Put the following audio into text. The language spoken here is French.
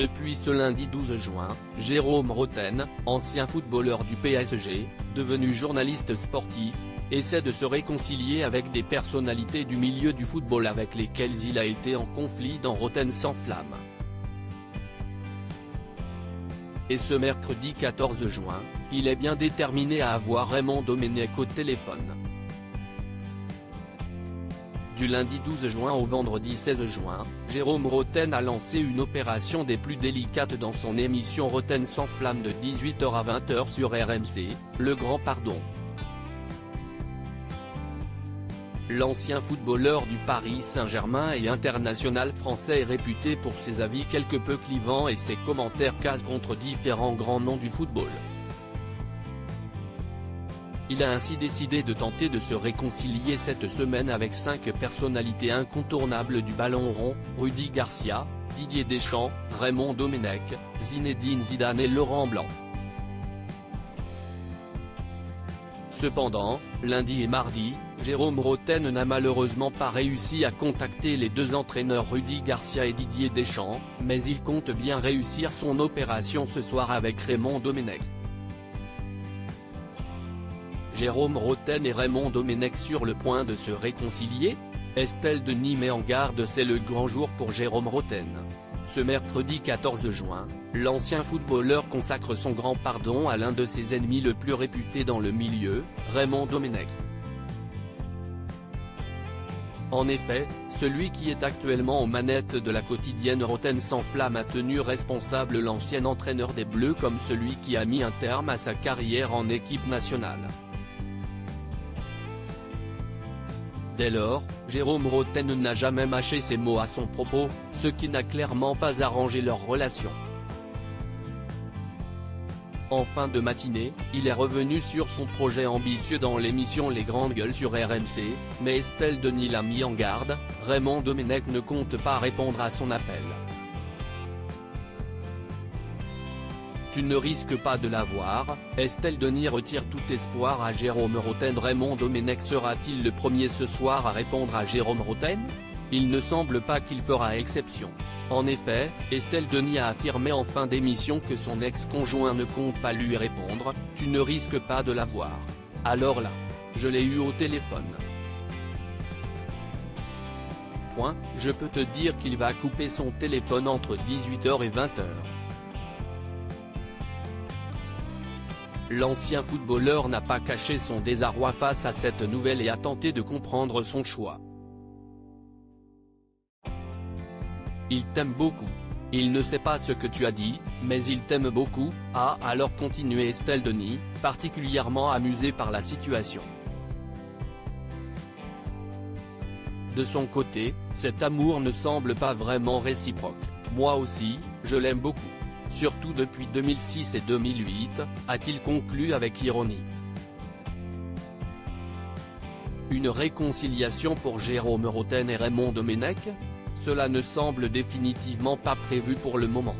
Depuis ce lundi 12 juin, Jérôme Rotten, ancien footballeur du PSG, devenu journaliste sportif, essaie de se réconcilier avec des personnalités du milieu du football avec lesquelles il a été en conflit dans Rotten s'enflamme. Et ce mercredi 14 juin, il est bien déterminé à avoir Raymond Domenech au téléphone. Du lundi 12 juin au vendredi 16 juin, Jérôme Rotten a lancé une opération des plus délicates dans son émission Rotten s'enflamme de 18h à 20h sur RMC, Le Grand Pardon. L'ancien footballeur du Paris Saint-Germain et international français est réputé pour ses avis quelque peu clivants et ses commentaires casse contre différents grands noms du football. Il a ainsi décidé de tenter de se réconcilier cette semaine avec 5 personnalités incontournables du ballon rond, Rudi Garcia, Didier Deschamps, Raymond Domenech, Zinedine Zidane et Laurent Blanc. Cependant, lundi et mardi, Jérôme Rotten n'a malheureusement pas réussi à contacter les deux entraîneurs Rudi Garcia et Didier Deschamps, mais il compte bien réussir son opération ce soir avec Raymond Domenech. Jérôme Rotten et Raymond Domenech sur le point de se réconcilier? Estelle Denis met en garde. C'est le grand jour pour Jérôme Rotten. Ce mercredi 14 juin, l'ancien footballeur consacre son grand pardon à l'un de ses ennemis le plus réputé dans le milieu, Raymond Domenech. En effet, celui qui est actuellement aux manettes de la quotidienne Rotten s'enflamme a tenu responsable l'ancien entraîneur des Bleus comme celui qui a mis un terme à sa carrière en équipe nationale. Dès lors, Jérôme Rotten n'a jamais mâché ses mots à son propos, ce qui n'a clairement pas arrangé leur relation. En fin de matinée, il est revenu sur son projet ambitieux dans l'émission Les Grandes Gueules sur RMC, mais Estelle Denis l'a mis en garde, Raymond Domenech ne compte pas répondre à son appel. Tu ne risques pas de l'avoir, Estelle Denis retire tout espoir à Jérôme Rotten. Raymond Domenech sera-t-il le premier ce soir à répondre à Jérôme Rotten? Il ne semble pas qu'il fera exception. En effet, Estelle Denis a affirmé en fin d'émission que son ex-conjoint ne compte pas lui répondre, tu ne risques pas de l'avoir. Alors là, je l'ai eu au téléphone. Je peux te dire qu'il va couper son téléphone entre 18h et 20h. L'ancien footballeur n'a pas caché son désarroi face à cette nouvelle et a tenté de comprendre son choix. Il t'aime beaucoup. Il ne sait pas ce que tu as dit, mais il t'aime beaucoup, a alors continué Estelle Denis, particulièrement amusée par la situation. De son côté, cet amour ne semble pas vraiment réciproque. Moi aussi, je l'aime beaucoup. Surtout depuis 2006 et 2008, a-t-il conclu avec ironie. Une réconciliation pour Jérôme Rotten et Raymond Domenech? Cela ne semble définitivement pas prévu pour le moment.